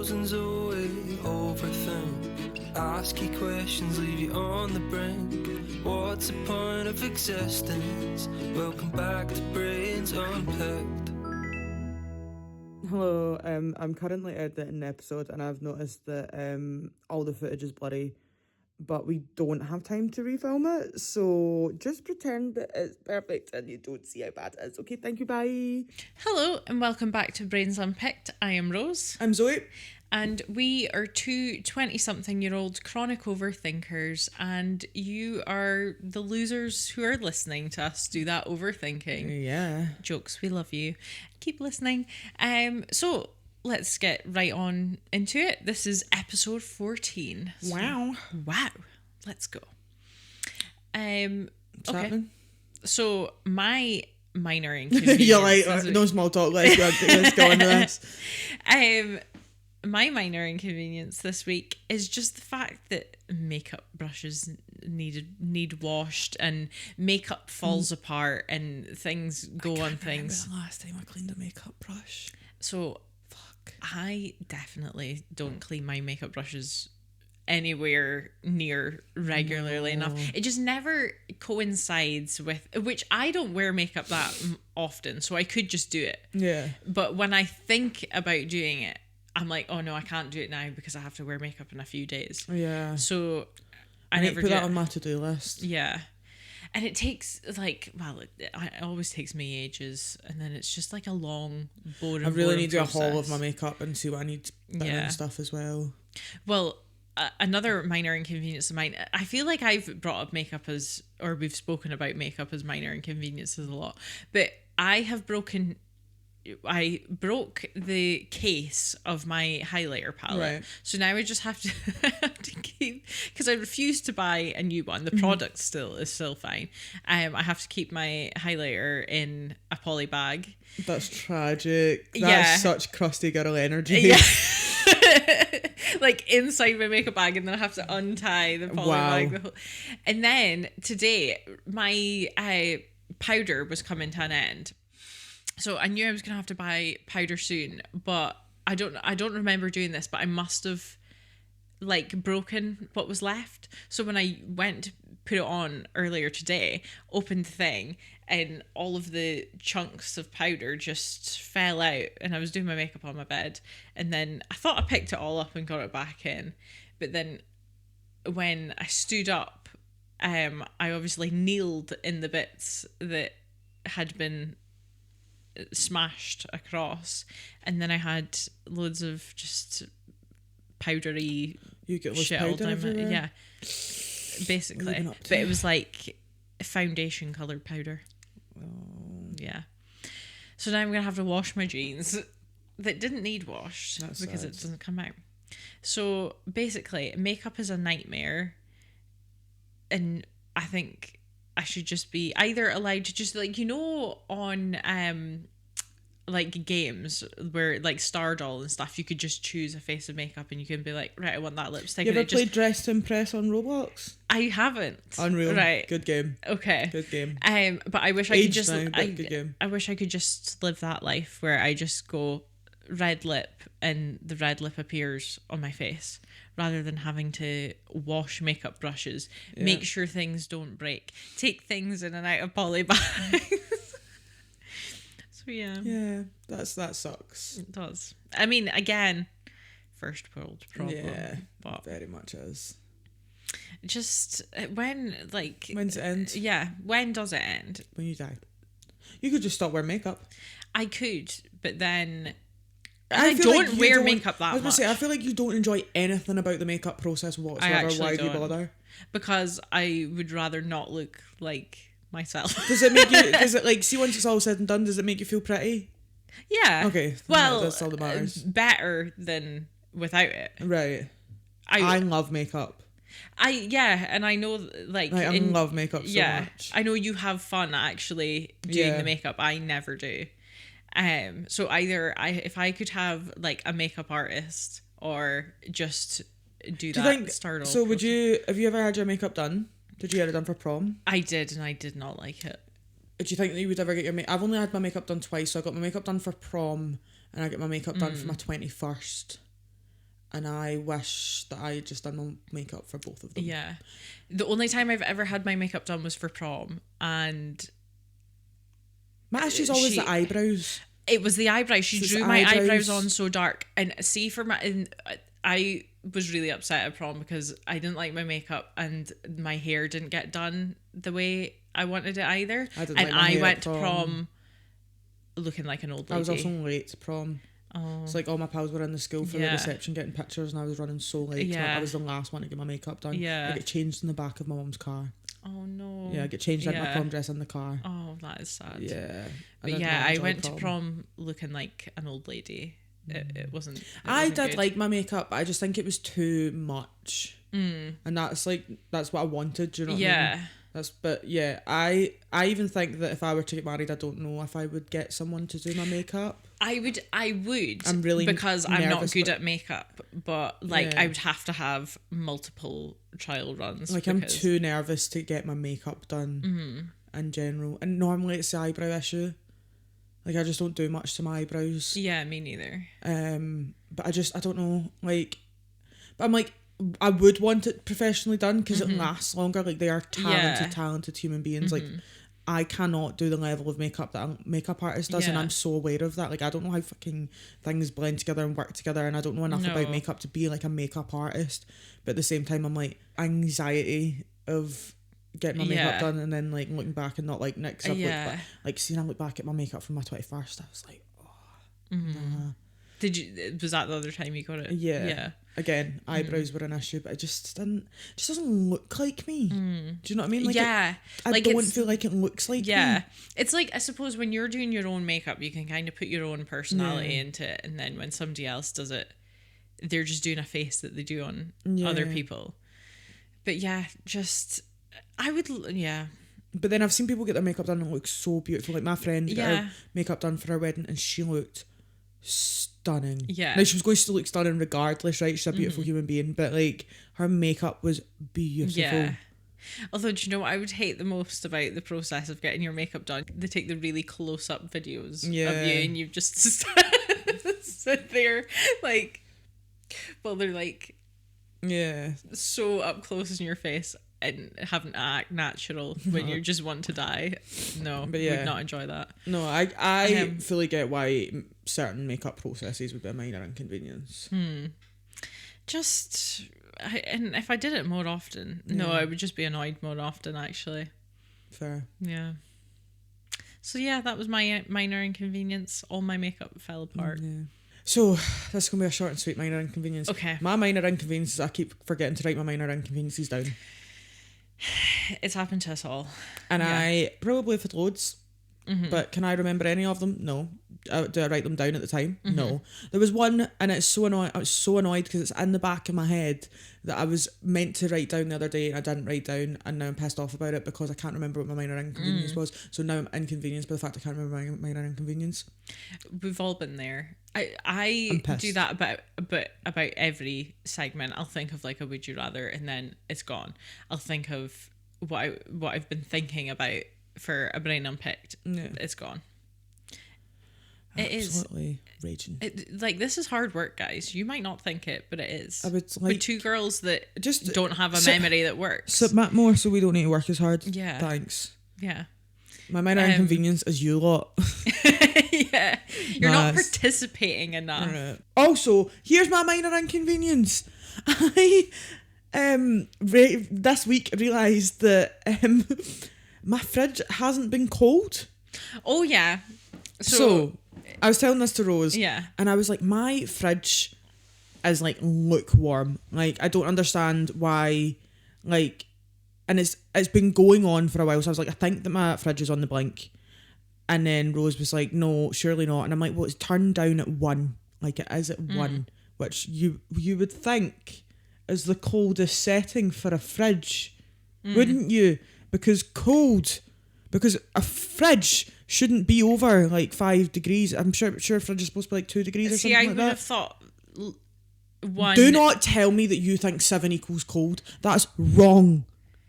thousands away. Overthink, ask you questions, leave you on the brink. What's the point of existence? Welcome back to Brains Unpicked. Hello, I'm currently editing the episode and I've noticed that all the footage is blurry, but we don't have time to refilm it, so just pretend that it's perfect and you don't see how bad it is. Okay, thank you, bye. Hello and welcome back to Brains Unpicked. I am Rose. I'm Zoe. And we are two 20-something-year-old chronic overthinkers, and you are the losers who are listening to us do that overthinking. Yeah. Jokes, we love you. Keep listening. So let's get right on into it. This is episode 14. Wow. Let's go. Okay. Happening? So my minor inconvenience. You're like, no small talk, let's go into this. My minor inconvenience this week is just the fact that makeup brushes need washed and makeup falls apart and things go on things. The last time I cleaned a makeup brush. So, I definitely don't clean my makeup brushes anywhere near regularly enough. It just never coincides with, which I don't wear makeup that often, so I could just do it. Yeah. But when I think about doing it, I'm like, oh no, I can't do it now because I have to wear makeup in a few days. Yeah. So I never need to put do that it. on my to-do list. Yeah. And it takes it always takes me ages, and then it's just like a long, boring. I really need to do a process. haul of my makeup and see what I need and stuff as well. Well, another minor inconvenience of mine. I feel like I've brought up makeup or we've spoken about makeup as minor inconveniences a lot, but I broke the case of my highlighter palette. Right. So now I just have to keep, because I refuse to buy a new one. The product is still fine. I have to keep my highlighter in a poly bag. That's tragic. That's such crusty girl energy. Yeah. Like inside my makeup bag, and then I have to untie the poly bag. And then today, my powder was coming to an end. So I knew I was going to have to buy powder soon, but I don't remember doing this, but I must have broken what was left. So when I went to put it on earlier today, opened the thing, and all of the chunks of powder just fell out, and I was doing my makeup on my bed, and then I thought I picked it all up and got it back in, but then when I stood up, I obviously kneeled in the bits that had been smashed across, and then I had loads of just powdery shit all down my, yeah, basically. But it was like foundation coloured powder. Yeah. So now I'm gonna have to wash my jeans that didn't need washed because it doesn't come out. So basically, makeup is a nightmare, and I think I should just be either allowed to just on games where like Stardoll and stuff, you could just choose a face of makeup and you can be like, right, I want that lipstick. You ever played Dress to Impress on Roblox? I haven't. Unreal. Right. Good game. Okay. Good game. But I wish I could just good game. I wish I could just live that life where I just go red lip and the red lip appears on my face, rather than having to wash makeup brushes, make sure things don't break, take things in and out of poly bags. So yeah, that sucks. It does. I mean, again, first world problem. Yeah, but very much is. Just when's it end? Yeah, when does it end? When you die. You could just stop wearing makeup. I could, but then I don't wear makeup that much. I was going to say, I feel like you don't enjoy anything about the makeup process whatsoever. Why do you bother? Because I would rather not look like myself. Does it make you, see, once it's all said and done, does it make you feel pretty? Yeah. Okay. Well, that's all that matters. Better than without it. Right. I love makeup. And I know I love makeup so much. I know you have fun actually doing the makeup. I never do. So either if I could have like a makeup artist or just do that. So have you ever had your makeup done? Did you get it done for prom? I did, and I did not like it. Do you think that you would ever get your makeup? I've only had my makeup done twice. So I got my makeup done for prom, and I got my makeup done for my 21st. and I wish that I had just done my makeup for both of them. Yeah. The only time I've ever had my makeup done was for prom, and my issue's always the eyebrows. it was the eyebrows. She drew my eyebrows on so dark, and see for my, and I was really upset at prom because I didn't like my makeup and my hair didn't get done the way I wanted it either. I went to prom looking like an old lady. I was also late to prom. Oh. It's like all my pals were in the school for the reception getting pictures, and I was running so late. Yeah. I was the last one to get my makeup done. Yeah. I get changed in the back of my mum's car. Oh no. Yeah, I get changed into my prom dress in the car. Oh, that is sad. Yeah. But yeah, I went to prom looking like an old lady. It wasn't. I did good. like my makeup, but I just think it was too much. Mm. And that's what I wanted. Do you know what I Yeah. mean? But yeah, I even think that if I were to get married, I don't know if I would get someone to do my makeup. I would. I'm really because I'm not nervous, good at makeup, but like Yeah. I would have to have multiple trial runs. Like I'm too nervous to get my makeup done in general, and normally it's the eyebrow issue. Like I just don't do much to my eyebrows. Yeah, me neither. But I don't know. Like, but I'm like, I would want it professionally done because it lasts longer. Like they are talented human beings. Like I cannot do the level of makeup that a makeup artist does, and I'm so aware of that. Like I don't know how fucking things blend together and work together, and I don't know enough about makeup to be like a makeup artist. But at the same time, I'm like anxiety of getting my makeup done and then like looking back and not like next up like seeing I look back at my makeup from my 21st, I was like, oh nah. Was that the other time you got it? Yeah. Again, eyebrows were an issue, but it just doesn't look like me. Do you know what I mean? Like I don't feel like it looks like me. It's like, I suppose when you're doing your own makeup, you can kind of put your own personality into it, and then when somebody else does it, they're just doing a face that they do on other people. But But then I've seen people get their makeup done and it looks so beautiful. Like my friend got her makeup done for her wedding and she looked stunning. Yeah. Now she was going to look stunning regardless, right? She's a beautiful human being, but like her makeup was beautiful. Yeah. Although, do you know what I would hate the most about the process of getting your makeup done? They take the really close-up videos of you, and you just sit there like, well, they're like, so up close in your face and having to act natural when you just want to die. No, but would not enjoy that. No, I fully get why certain makeup processes would be a minor inconvenience. And if I did it more often, I would just be annoyed more often, actually. Fair. Yeah. So yeah, that was my minor inconvenience. All my makeup fell apart. Yeah. So this is going to be a short and sweet minor inconvenience. Okay. My minor inconveniences, I keep forgetting to write my minor inconveniences down. It's happened to us all. And I probably have had loads, but can I remember any of them? No. Do I write them down at the time? No. There was one, and it's so annoying. I was so annoyed because it's in the back of my head that I was meant to write down the other day and I didn't write down, and now I'm pissed off about it because I can't remember what my minor inconvenience was. So now I'm inconvenienced by the fact I can't remember my minor inconvenience. We've all been there. I do that about every segment. I'll think of like a would you rather, and then it's gone. I'll think of what I've been thinking about for a brain unpicked. Yeah. It's gone. Absolutely raging. Like this is hard work, guys. You might not think it, but it is. I would like with two girls that just don't have a memory that works. Submit more so we don't need to work as hard. Yeah. Thanks. Yeah. My minor inconvenience is you lot. Yeah. You're not participating enough. Right. Also, here's my minor inconvenience. I this week realised that my fridge hasn't been cold. Oh yeah. So I was telling this to Rose. Yeah. And I was like, my fridge is like lukewarm. Like I don't understand why, like, and it's been going on for a while. So I was like, I think that my fridge is on the blink. And then Rose was like, no, surely not. And I'm like, well, it's turned down at 1. Like it is at 1, which you would think is the coldest setting for a fridge, wouldn't you? Because a fridge shouldn't be over like 5 degrees. I'm sure a fridge is supposed to be like 2 degrees or something like that. See, I would have thought 1. Do not tell me that you think 7 equals cold. That's wrong.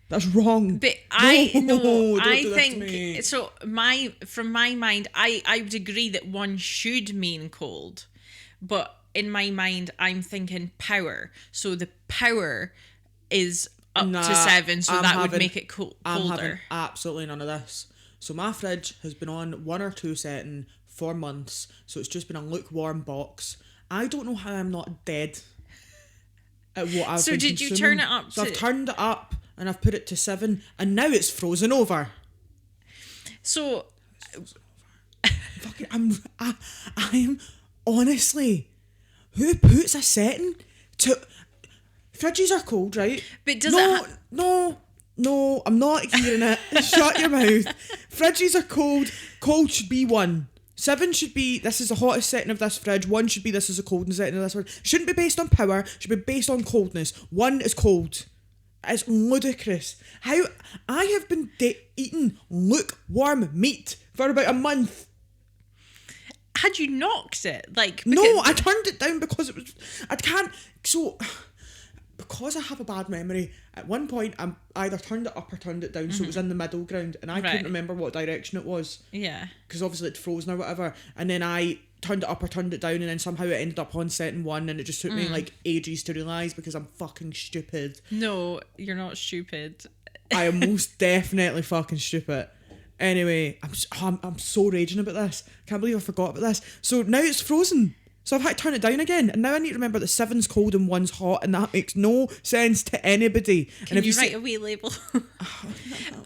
That's wrong. But I think so. From my mind, I would agree that 1 should mean cold, but in my mind, I'm thinking power. So the power is up to 7, so that would make it colder. I'm having absolutely none of this. So my fridge has been on 1 or 2 setting for months, so it's just been a lukewarm box. I don't know how I'm not dead at what I've been did you consuming. turn it up? So I've turned it up and I've put it to 7, and now it's frozen over. So fucking, I'm honestly, who puts a setting to? Fridges are cold, right? But does No, I'm not hearing it. Shut your mouth. Fridges are cold. Cold should be 1. 7 should be, this is the hottest setting of this fridge. 1 should be, this is the coldest setting of this fridge. Shouldn't be based on power. Should be based on coldness. 1 is cold. It's ludicrous. How I have been eating lukewarm meat for about a month. Had you knocked it? No, I turned it down because it was, I can't, so... Because I have a bad memory, at one point I either turned it up or turned it down, so it was in the middle ground, and I couldn't remember what direction it was. Yeah. Because obviously it's frozen or whatever, and then I turned it up or turned it down, and then somehow it ended up on setting 1, and it just took me ages to realise because I'm fucking stupid. No, you're not stupid. I am most definitely fucking stupid. Anyway, I'm so raging about this. Can't believe I forgot about this. So now it's frozen. So I've had to turn it down again, and now I need to remember that 7's cold and 1's hot, and that makes no sense to anybody. Can you write a wee label?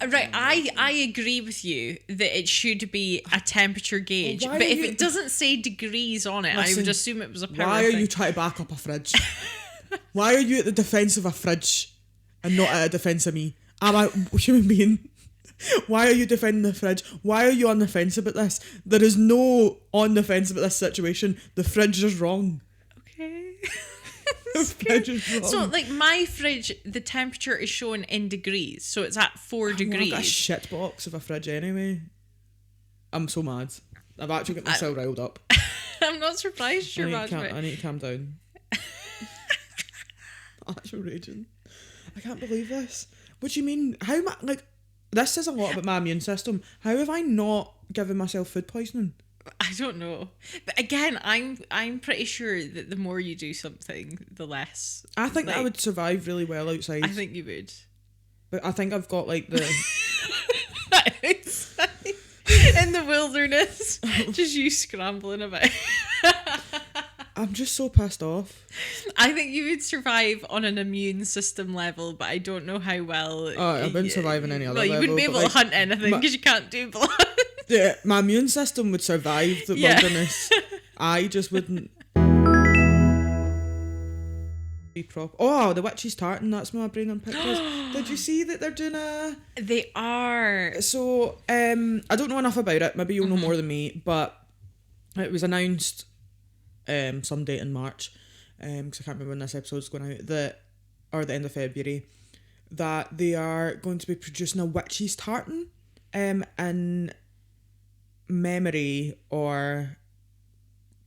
Right, I agree with you that it should be a temperature gauge, but if it doesn't say degrees on it, I would assume it was a power Why are thing. you trying to back up a fridge? Why are you at the defence of a fridge and not at a defence of me? I'm a human being. Why are you defending the fridge? Why are you on the fence about this? There is no on the fence about this situation. The fridge is wrong. Okay. The fridge is wrong. So, my fridge, the temperature is shown in degrees. So it's at 4 degrees. I've got a shit box of a fridge anyway. I'm so mad. I've actually got myself riled up. I'm not surprised you're mad. I need to calm down. I'm actually raging. I can't believe this. What do you mean? How much? This says a lot about my immune system. How have I not given myself food poisoning? I don't know. But again, I'm pretty sure that the more you do something, the less. I think I would survive really well outside. I think you would. But I think I've got the... In the wilderness. Just you scrambling about. I'm just so pissed off. I think you would survive on an immune system level, but I don't know how well. Oh, I wouldn't survive on any other level. You wouldn't be able to hunt anything because you can't do blood. Yeah, my immune system would survive the wilderness. I just wouldn't. Be Oh, the witch's tartan. That's my brain unpicked. Did you see that they're doing a? They are. So, I don't know enough about it. Maybe you'll know more than me, but it was announced. Some date in March, because I can't remember when this episode's going out, or the end of February, that they are going to be producing a witch's tartan in memory or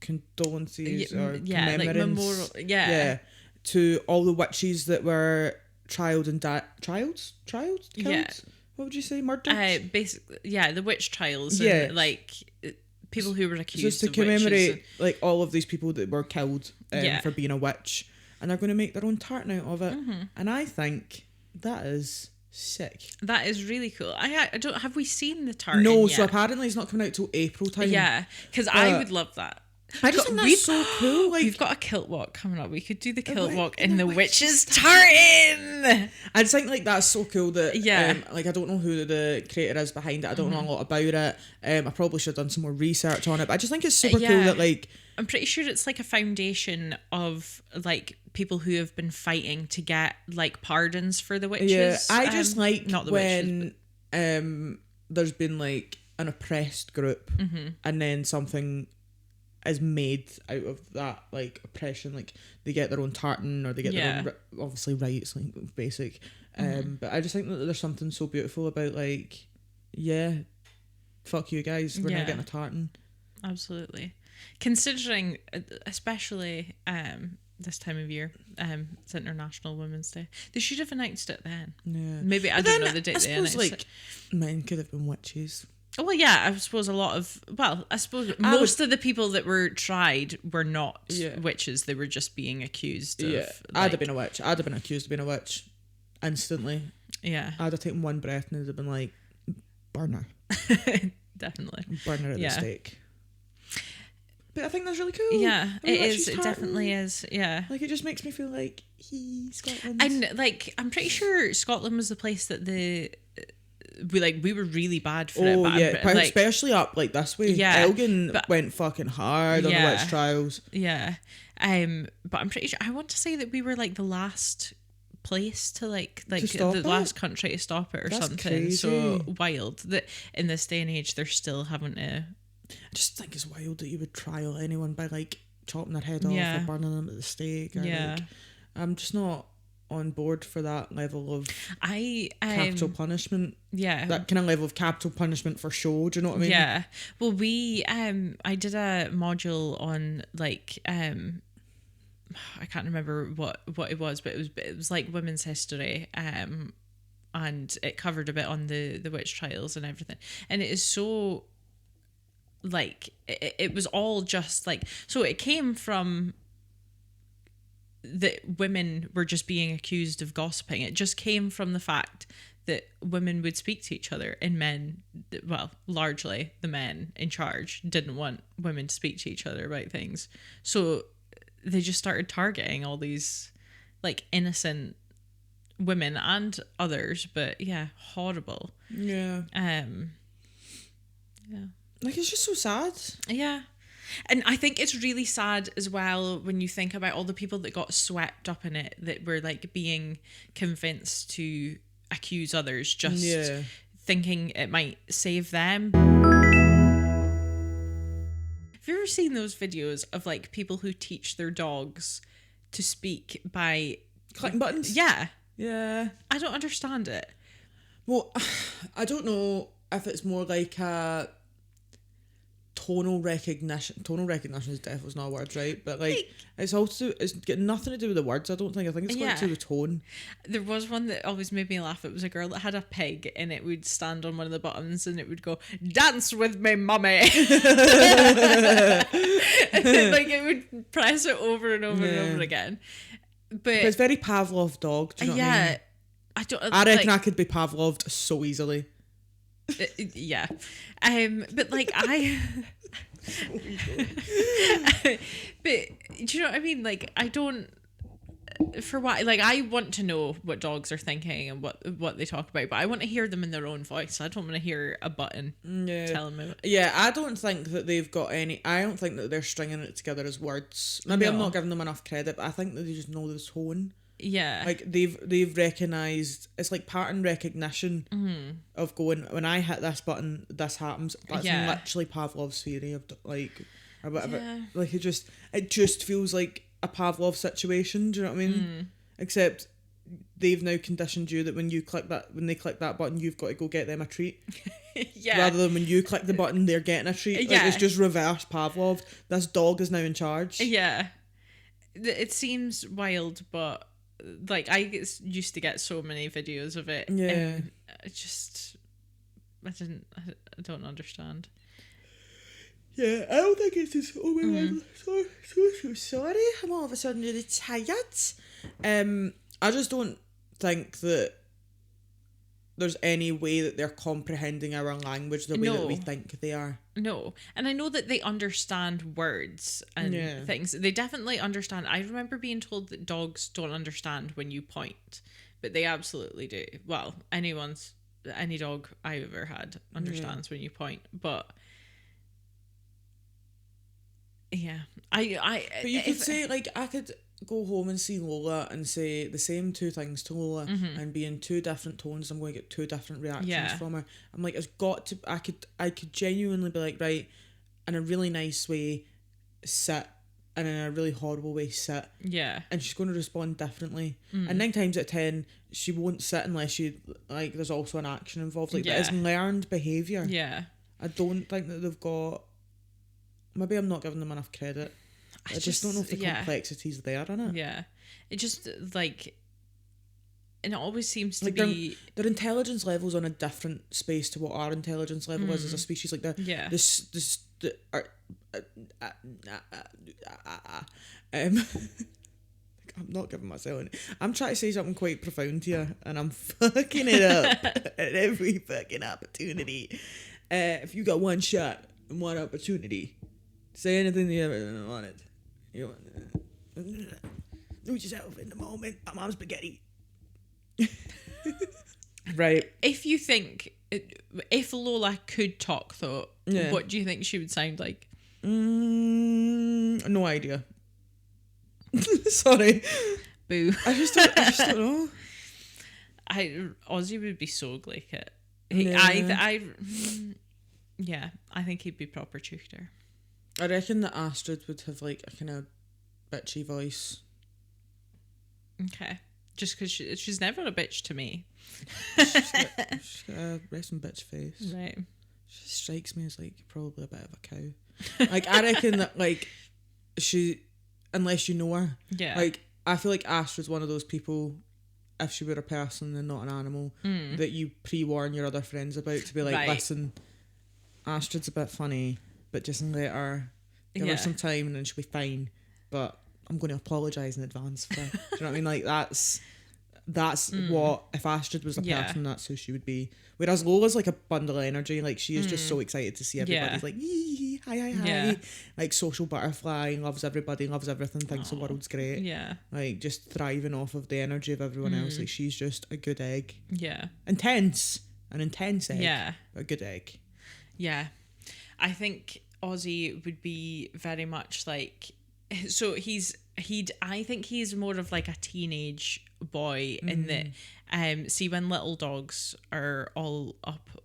condolences or commemorations. Memorial, to all the witches that were trialed and killed? Yeah. What would you say? Murdered? Basically, the witch trials. And, people who were accused just to of commemorate witches. All of these people that were killed for being a witch, and they're going to make their own tartan out of it. And I think that is sick. That is really cool. I don't have we seen the tartan No, yet? so apparently it's not coming out till April time. Yeah, because I would love that. I just think that's so cool. We've got a kilt walk coming up. We could do the kilt walk in the witch's tartan. I just think that's so cool that I don't know who the creator is behind it. I don't know a lot about it. I probably should have done some more research on it. But I just think it's super cool that I'm pretty sure it's a foundation of people who have been fighting to get pardons for the witches. Yeah, I just not the when witches, there's been an oppressed group and then something is made out of that oppression, they get their own tartan or they get their own obviously rights, basic but I just think that there's something so beautiful about fuck you guys, we're not getting a tartan. Absolutely. Considering especially this time of year, it's International Women's Day, they should have announced it then. Maybe I don't know the date they announced it. Men could have been witches. Oh, well, yeah, I suppose I suppose most of the people that were tried were not witches. They were just being accused of. Yeah, I'd have been a witch. I'd have been accused of being a witch instantly. Yeah. I'd have taken one breath and it'd have been like, burn her. Definitely. Burn her at the stake. But I think that's really cool. Yeah, I mean, it is. It definitely is. Yeah. Like, it just makes me feel like Scotland. And like, I'm pretty sure Scotland was the place that we were really bad for it. Oh, But yeah. like, especially up like this way. Yeah, Elgin went fucking hard on the witch trials. Yeah. But I'm pretty sure, I want to say that we were like the last place to like the last country to stop it or That's something. crazy. So wild that in this day and age they're still having to. I just think it's wild that you would trial anyone by like chopping their head off Yeah. or burning them at the stake. Or, Yeah. like, I'm just not on board for that level of capital punishment. Yeah. That kind of level of capital punishment for show. Do you know what I mean? Yeah. Well, I did a module on like I can't remember what it was, but it was like women's history, and it covered a bit on the witch trials and everything, and it is so like it was all just like, so it came from that women were just being accused of gossiping. It just came from the fact that women would speak to each other, and men, well, largely the men in charge didn't want women to speak to each other about things. So they just started targeting all these like innocent women and others, but yeah, horrible. Yeah. Yeah. Like, it's just so sad. Yeah. And I think it's really sad as well when you think about all the people that got swept up in it, that were like being convinced to accuse others just thinking it might save them. Have you ever seen those videos of like people who teach their dogs to speak by Clicking buttons? Yeah. Yeah. I don't understand it. Well, I don't know if it's more like a tonal recognition. Tonal recognition is definitely not a word, right? But like it's got nothing to do with the words. I think it's got to do with tone. There was one that always made me laugh. It was a girl that had a pig, and it would stand on one of the buttons and it would go, "Dance with me, mummy." Like, it would press it over and over and over again. But it's very Pavlov dog. Do you know what I mean? I reckon I could be Pavloved so easily. Yeah. But like but do you know what I mean? Like, I don't, for why, like, I want to know what dogs are thinking and what they talk about, but I want to hear them in their own voice. I don't want to hear a button telling me. Yeah, I don't think that they've got any. I don't think that they're stringing it together as words. Maybe I'm not giving them enough credit, but I think that they just know the tone. Yeah. Like, they've recognised, it's like pattern recognition of going, when I hit this button, this happens. That's literally Pavlov's theory of like, or whatever. Yeah. Like, it just feels like a Pavlov situation. Do you know what I mean? Except they've now conditioned you that when they click that button, you've got to go get them a treat. Yeah. Rather than when you click the button, they're getting a treat. Like, it's just reverse Pavlov. This dog is now in charge. Yeah. It seems wild, but like, I used to get so many videos of it. Yeah. And I don't understand. Yeah, I don't think it's just, oh my god, so sorry, I'm all of a sudden really tired. I just don't think that there's any way that they're comprehending our language the way that we think they are. No. And I know that they understand words and things. They definitely understand. I remember being told that dogs don't understand when you point, but they absolutely do. Well, any dog I've ever had understands when you point, but yeah. But you could say, like, I could go home and see Lola and say the same two things to Lola and be in two different tones. I'm going to get two different reactions from her. I'm like, it's got to. I could genuinely be like, right, in a really nice way, sit, and in a really horrible way, sit. Yeah. And she's going to respond differently. And 9 times out of 10, she won't sit unless there's also an action involved. Like, it's learned behaviour. Yeah. I don't think that they've got. Maybe I'm not giving them enough credit. I just don't know if the complexity's there in it. Yeah. It just, like, And it always seems to like be... their intelligence level's on a different space to what our intelligence level is as a species. Like I'm not giving myself any. I'm trying to say something quite profound here, and I'm fucking it up at every fucking opportunity. If you got one shot and one opportunity, say anything you ever wanted. You lose yourself in the moment. I'm on spaghetti. Right. If you think, if Lola could talk though, what do you think she would sound like? No idea. Sorry. Boo. I just don't know. Ozzy would be so like it. I think he'd be proper chuchter. I reckon that Astrid would have like a kind of bitchy voice. Okay. Just because she's never a bitch to me. She's got a resting bitch face. Right. She strikes me as like probably a bit of a cow. Like I reckon that like she, unless you know her, like I feel like Astrid's one of those people, if she were a person and not an animal, that you pre-warn your other friends about, to be like, listen, Astrid's a bit funny, but just let her, give her some time and then she'll be fine. But I'm going to apologise in advance for. Do you know what I mean? Like that's what, if Astrid was a person, that's who she would be. Whereas Lola's like a bundle of energy. Like she is just so excited to see everybody. Like hi, like social butterfly, loves everybody, loves everything, thinks the world's great. Yeah, like just thriving off of the energy of everyone else. Like she's just a good egg. Yeah, an intense egg. Yeah, but a good egg. Yeah, I think Ozzy would be very much like. So I think he's more of like a teenage boy in that see when little dogs are all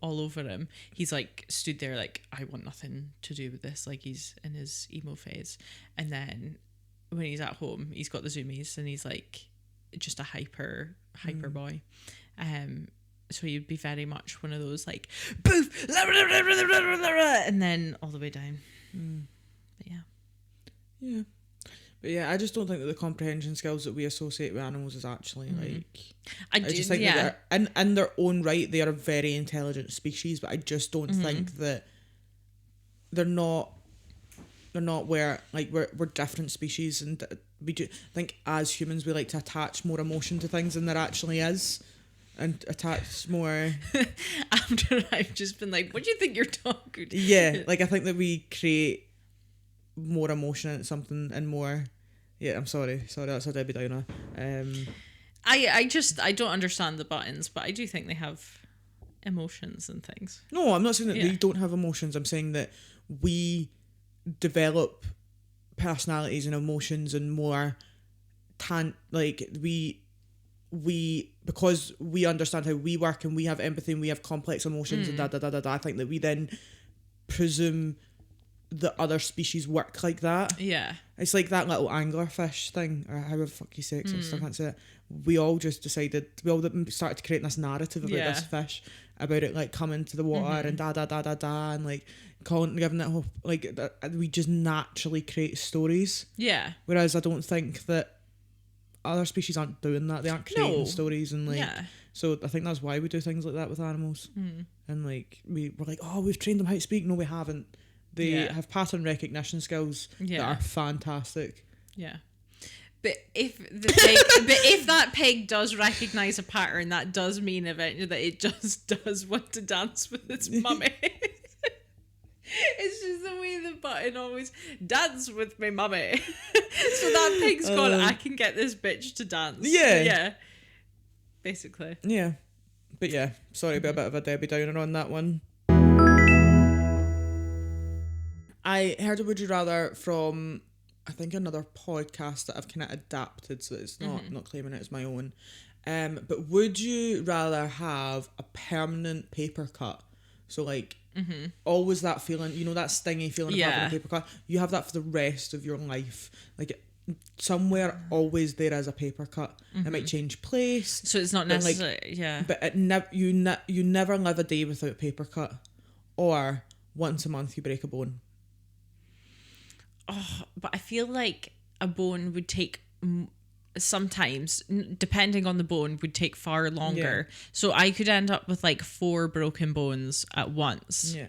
over him, he's like stood there like, I want nothing to do with this, like he's in his emo phase. And then when he's at home, he's got the zoomies and he's like just a hyper boy. So he'd be very much one of those like boof and then all the way down. But yeah. But yeah, I just don't think that the comprehension skills that we associate with animals is actually like. I just think that in their own right, they are a very intelligent species, but I just don't think that they're not where like we're different species, and we do think as humans we like to attach more emotion to things than there actually is, and attach more. After I've just been like, what do you think you're talking? Yeah, like I think that we create more emotion in something and more. Yeah, I'm sorry, that's a Debbie Downer. I don't understand the buttons, but I do think they have emotions and things. No, I'm not saying that they don't have emotions. I'm saying that we develop personalities and emotions and more we because we understand how we work and we have empathy and we have complex emotions and I think that we then presume that other species work like that. Yeah. It's like that little anglerfish thing, or however the fuck you say it, I still can't say it. We all just decided, we all started creating this narrative about this fish, about it like coming to the water and and like giving it hope. Like we just naturally create stories. Yeah. Whereas I don't think that other species aren't doing that. They aren't creating stories and like. Yeah. So I think that's why we do things like that with animals. And like we're like, oh, we've trained them how to speak. No, we haven't. They have pattern recognition skills that are fantastic. Yeah. But if if that pig does recognise a pattern, that does mean eventually that it just does want to dance with its mummy. It's just the way the button always dance with me mummy. So that pig's gone, I can get this bitch to dance. Yeah. Yeah. Basically. Yeah. But yeah, sorry about a bit of a Debbie Downer on that one. I heard a Would You Rather from, I think, another podcast that I've kind of adapted, so it's not claiming it as my own. But would you rather have a permanent paper cut? So like, always that feeling, you know, that stingy feeling of having a paper cut. You have that for the rest of your life. Like somewhere, always there is a paper cut. It might change place. So it's not necessary. Like, but you never live a day without a paper cut, or once a month you break a bone. Oh, but I feel like a bone would take sometimes, depending on the bone, would take far longer. So I could end up with like 4 broken bones at once. Yeah.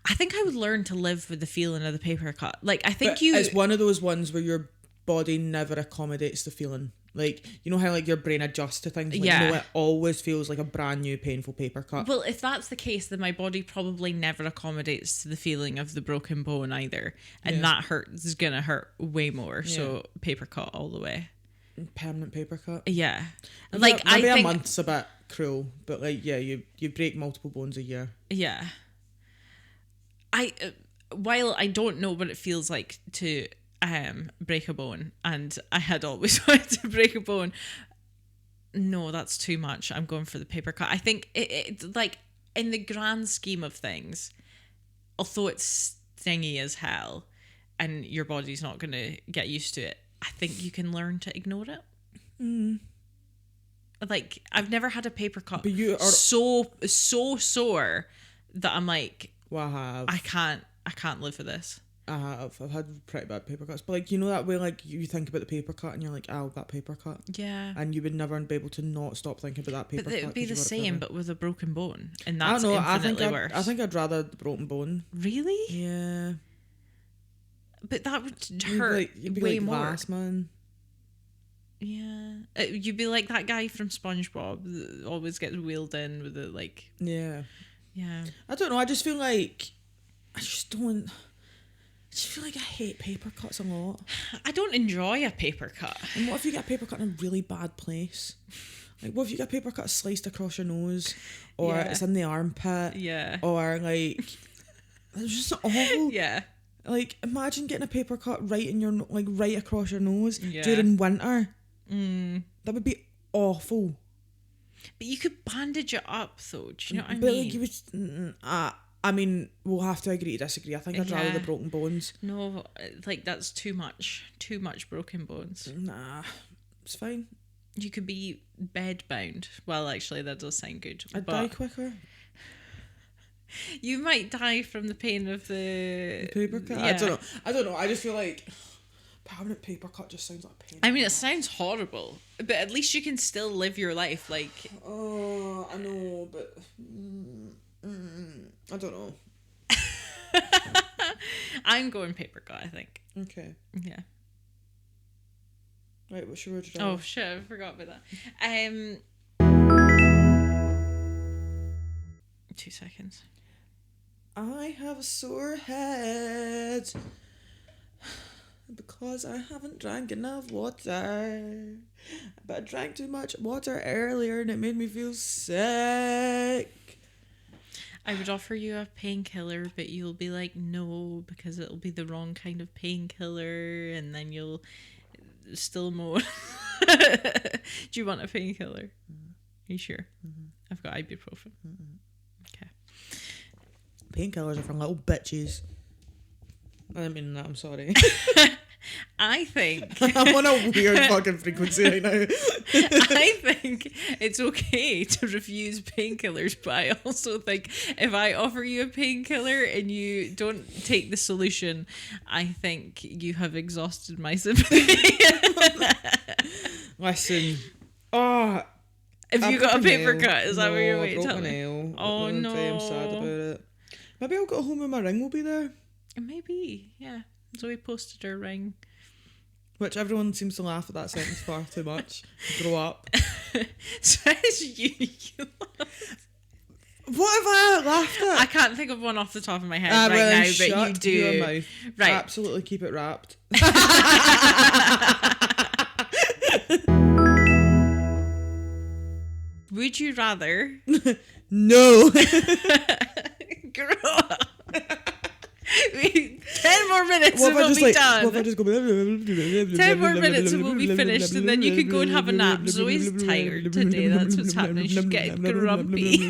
I think I would learn to live with the feeling of the paper cut. Like, I think But you... it's one of those ones where your body never accommodates the feeling. Like, you know how like your brain adjusts to things? Like, Yeah. You know, it always feels like a brand new painful paper cut. Well, if that's the case, then my body probably never accommodates to the feeling of the broken bone either. And that is going to hurt way more. So paper cut all the way. Permanent paper cut. Yeah. Maybe I think... a month's a bit cruel, but like, yeah, you break multiple bones a year. Yeah. While I don't know what it feels like to break a bone, and I had always wanted to break a bone, no, that's too much. I'm going for the paper cut. I think it like, in the grand scheme of things, although it's stingy as hell and your body's not going to get used to it, I think you can learn to ignore it. Like, I've never had a paper cut But you are so sore that I'm like, Well, I have. I can't live with this. I have. I've had pretty bad paper cuts. But like, you know that way, like, you think about the paper cut and you're like, oh, that paper cut. Yeah. And you would never be able to not stop thinking about that paper But cut. it would be 'cause the you got it same, forever. but with a broken bone. And I that's don't know. infinitely worse. I think I'd rather the broken bone. Really? Yeah. But that would You'd hurt be way like more. Glass Man. Yeah. You'd be like that guy from SpongeBob that always gets wheeled in with it, like... Yeah. Yeah. I don't know. I just feel like... I just feel like I hate paper cuts a lot. I don't enjoy a paper cut. And what if you get a paper cut in a really bad place? Like, what if you get a paper cut sliced across your nose? Or Yeah. it's in the armpit? Yeah. Or, like... It's just awful. Yeah. Like, imagine getting a paper cut right in your... Like, right across your nose Yeah. during winter. That would be awful. But you could bandage it up, though. Do you know what I But, mean? like, you would... I mean, we'll have to agree to disagree. I think I'd rather Yeah. the broken bones. No, like, that's too much. Too much broken bones. Nah, it's fine. You could be bedbound. Well, actually, that does sound good. I'd but die quicker. you might die from the pain of the Paper cut? Yeah. I don't know. I just feel like permanent paper cut just sounds like pain. I mean, it sounds horrible, but at least you can still live your life. Like, Oh, I know, but... I don't know. I'm going paper cut, I think. Okay. Yeah. Right, what's your word? Oh, shit, I forgot about that. 2 seconds. I have a sore head because I haven't drank enough water. But I drank too much water earlier and it made me feel sick. I would offer you a painkiller, but you'll be like, no, because it'll be the wrong kind of painkiller, and then you'll still moan. Do you want a painkiller? Are you sure? I've got ibuprofen. Okay. Painkillers are for little bitches. I didn't mean that, I'm sorry. I think I'm on a weird fucking frequency right now. I think it's okay to refuse painkillers, but I also think if I offer you a painkiller and you don't take the solution, I think you have exhausted my sympathy. Listen. Oh, If you got a paper cut, is that what you're waiting to tell me? nail. Oh, I'm no. sad about it. Maybe I'll go home and my ring will be there. Maybe, yeah. Zoe posted her ring. Which everyone seems to laugh at that sentence far too much. Grow up. Says you. What have I laughed at? I can't think of one off the top of my head Well, right then now, but you shut do. your mouth. Right. Absolutely keep it wrapped. Would you rather No. grow up? 10 more minutes What and if I we'll just be like? done. What if I just go? 10 more minutes and we'll be finished, and then you can go and have a nap. Zoe's tired today. That's what's happening. She's getting grumpy.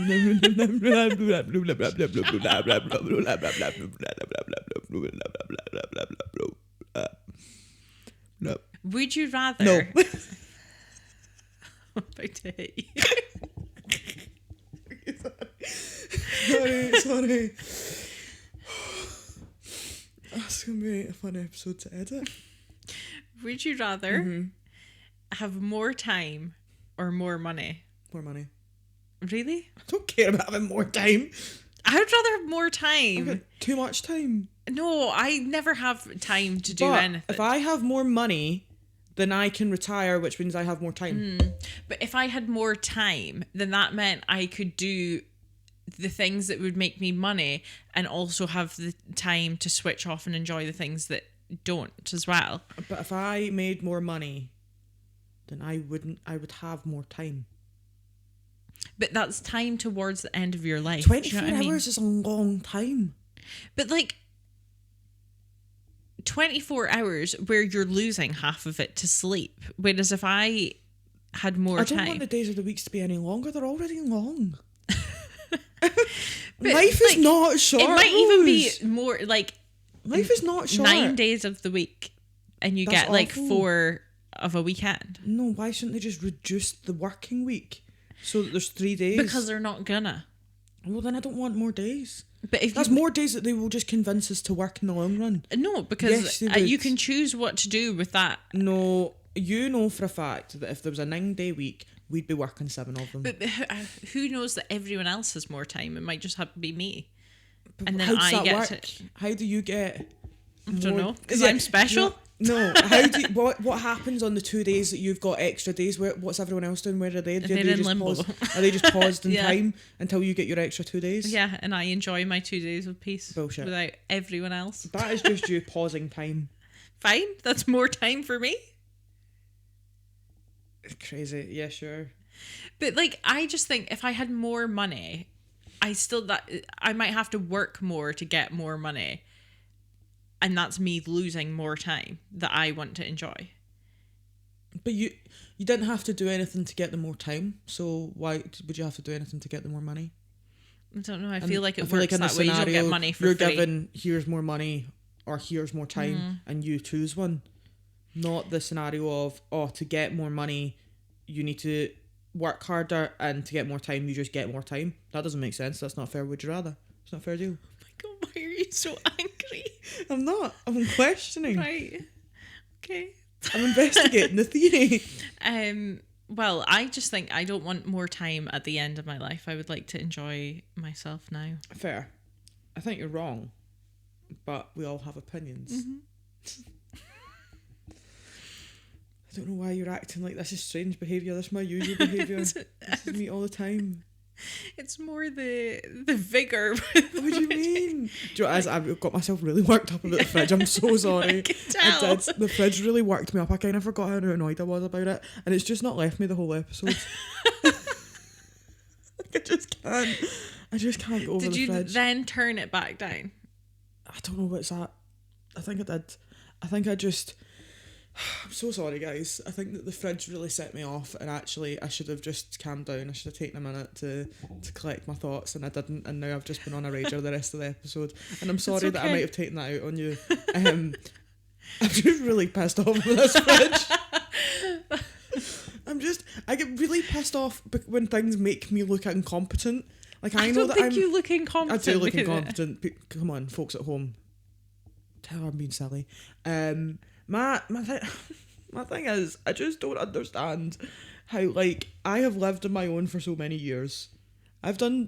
Would you rather? No. I'm about to hit you. Sorry. That's gonna be a fun episode to edit. Would you rather have more time or more money? More money. Really? I don't care about having more time. I would rather have more time. I've got too much time. No, I never have time to do But anything. if I have more money, then I can retire, which means I have more time. But if I had more time, then that meant I could do the things that would make me money and also have the time to switch off and enjoy the things that don't as well. But if I made more money, then I would have more time. But that's time towards the end of your life. 24 do you know what I mean? hours is a long time. But like 24 hours where you're losing half of it to sleep. Whereas if I had more I don't time. want the days of the weeks to be any longer. They're already long. But, Life is like, not short. It might even be Rose. more like Life is not short. 9 days of the week and you That's get like awful. 4 of a weekend. No, why shouldn't they just reduce the working week so that there's 3 days? Because they're not gonna. Well, then I don't want more days. But if That's you, more days that they will just convince us to work in the long run. no, because Yes, they you would. can choose what to do with that. No, you know for a fact that if there was a 9-day week, we'd be working 7 of them. But who knows that everyone else has more time? It might just have to be me. But and then how does I that get work? to. How do you get? I don't know. Because Yeah, I'm special. No, how do you, what happens on the 2 days that you've got extra days? What's everyone else doing? Where are they? They're in limbo. Are they just paused in Yeah. time until you get your extra 2 days? Yeah, and I enjoy my 2 days of peace. Bullshit. Without everyone else. That is just you pausing time. Fine, that's more time for me. Crazy. Yeah, sure. But like, I just think if I had more money, I might have to work more to get more money. And that's me losing more time that I want to enjoy. But you didn't have to do anything to get the more time. So why would you have to do anything to get the more money? I don't know. I And feel like it I feel works in a that way. You don't get scenario, money for you're free. given here's more money or here's more time, Mm-hmm. and you choose one. Not the scenario of to get more money, you need to work harder, and to get more time, you just get more time. That doesn't make sense. That's not fair. Would you rather? It's not a fair deal. Oh my God, why are you so angry? I'm not. I'm questioning. Right. Okay. I'm investigating the theory. Well, I just think I don't want more time at the end of my life. I would like to enjoy myself now. Fair. I think you're wrong, but we all have opinions. Mm-hmm. I don't know why you're acting like this is strange behaviour. This is my usual behaviour. This is me all the time. It's more the vigour. What do you mean? Do you know what it is? I've got myself really worked up about the fridge. I'm so sorry. I can tell. I did. The fridge really worked me up. I kind of forgot how annoyed I was about it, and it's just not left me the whole episode. I just can't go over Did the you fridge. then turn it back down? I don't know what's that. I think I did. I think I just... I'm so sorry, guys. I think that the fridge really set me off, and actually I should have just calmed down. I should have taken a minute to collect my thoughts, and I didn't, and now I've just been on a rager the rest of the episode. And I'm sorry that I okay. might have taken that out on you. I'm just really pissed off with this fridge. I get really pissed off when things make me look incompetent. Like I know don't that think you look incompetent. I do look because- incompetent. Come on, folks at home. Tell her I'm being silly. My thing is, I just don't understand how, like, I have lived on my own for so many years. I've done,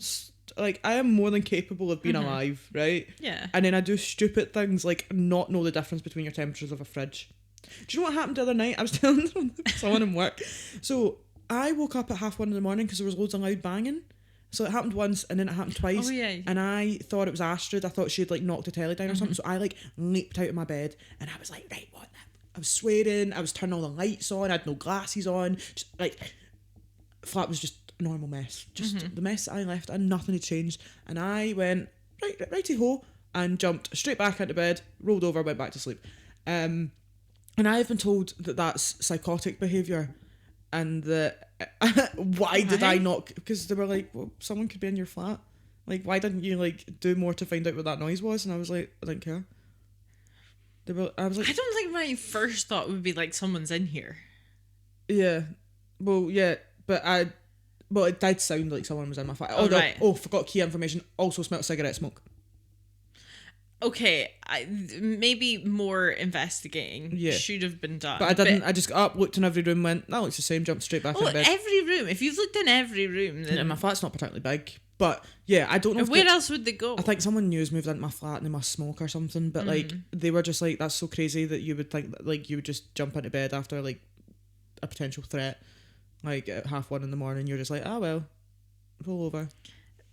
I am more than capable of being alive, right? Yeah. And then I do stupid things like not know the difference between your temperatures of a fridge. Do you know what happened the other night? I was telling someone in work. So I woke up at 1:30 in the morning because there was loads of loud banging. So it happened once and then it happened twice. Oh, yeah. And I thought it was Astrid. I thought she'd like knocked the telly down or something. So I like leaped out of my bed and I was like, right, what? I was swearing. I was turning all the lights on. I had no glasses on. Just like, flat was just a normal mess. Just the mess that I left and nothing had changed. And I went, righty-ho, and jumped straight back into bed, rolled over, went back to sleep. And I've been told that that's psychotic behaviour. And that why did I not? Because they were like, well, someone could be in your flat. Like, why didn't you like do more to find out what that noise was? And I was like, I didn't care. I was like, I don't think my first thought would be like someone's in here. yeah, well, yeah, but it did sound like someone was in my flat. Oh, right. Oh, forgot key information. Also smelled cigarette smoke. Okay, maybe more investigating Yeah. should have been done. But I didn't. I just got up, looked in every room, went, that looks the same, jumped straight back in bed. Every room. If you've looked in every room, then And my flat's not particularly big. But yeah, I don't know. where else would they go? I think someone new's moved into my flat and they must smoke or something. But like, they were just like, that's so crazy that you would think that, like, you would just jump into bed after like a potential threat, like at 1:30 a.m. You're just like, oh well, roll over.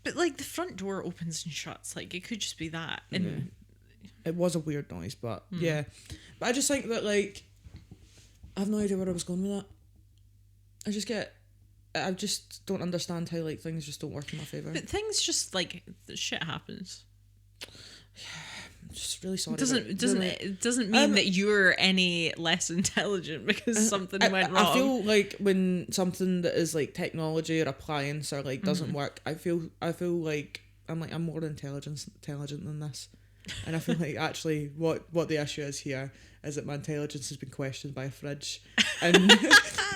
But like the front door opens and shuts. Like it could just be that. And It was a weird noise, but yeah. But I just think that, like, I have no idea where I was going with that. I just don't understand how, like, things just don't work in my favour. But things just like shit happens. I'm just really sorry. It doesn't mean that you're any less intelligent because something went wrong. I feel like when something that is like technology or appliance or like doesn't work, I feel like I'm more intelligent than this. And I feel like actually what the issue is here is that my intelligence has been questioned by a fridge, and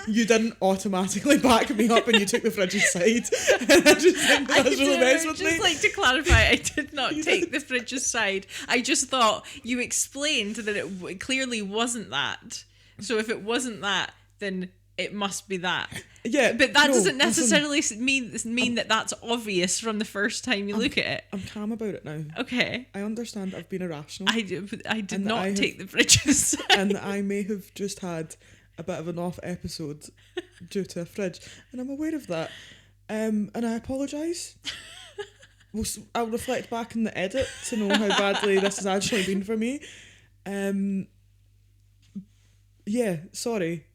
you didn't automatically back me up and you took the fridge's side. And I just think that's really messed with me. Just like to clarify, I did not take the fridge's side. I just thought you explained that it clearly wasn't that. So if it wasn't that, then it must be that. Yeah, but that doesn't necessarily mean that that's obvious from the first time you look at it. I'm calm about it now. Okay. I understand I've been irrational. I did not take the fridge's side. And that I may have just had a bit of an off episode due to a fridge. And I'm aware of that. And I apologise. I'll reflect back in the edit to know how badly this has actually been for me. Yeah, sorry.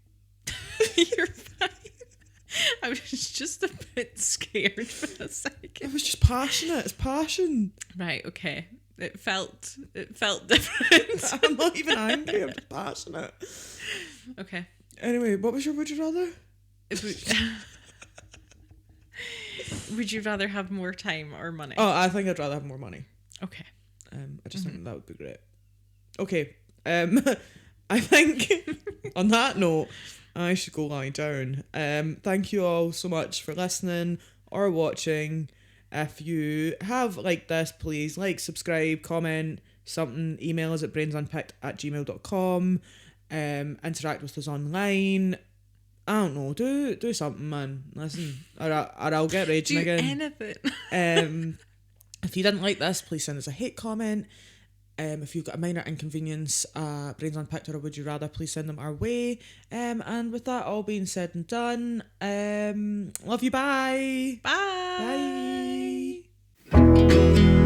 You're fine. I was just a bit scared for a second. I was just passionate. It's passion. Right, okay. It felt different. I'm not even angry. I'm just passionate. Okay. Anyway, what was your would you rather? Would you rather have more time or money? Oh, I think I'd rather have more money. Okay. I just think that would be great. Okay. I think on that note, I should go lie down. Thank you all so much for listening or watching. If you have liked this, please like, subscribe, comment, something. Email us at brainsunpicked@gmail.com. Interact with us online. I don't know. Do something, man. Listen, or I'll get raging again. Do anything. If you didn't like this, please send us a hate comment. If you've got a minor inconvenience, Brains Unpicked or a Would You Rather, please send them our way. And with that all being said and done, love you, bye. Bye. Bye.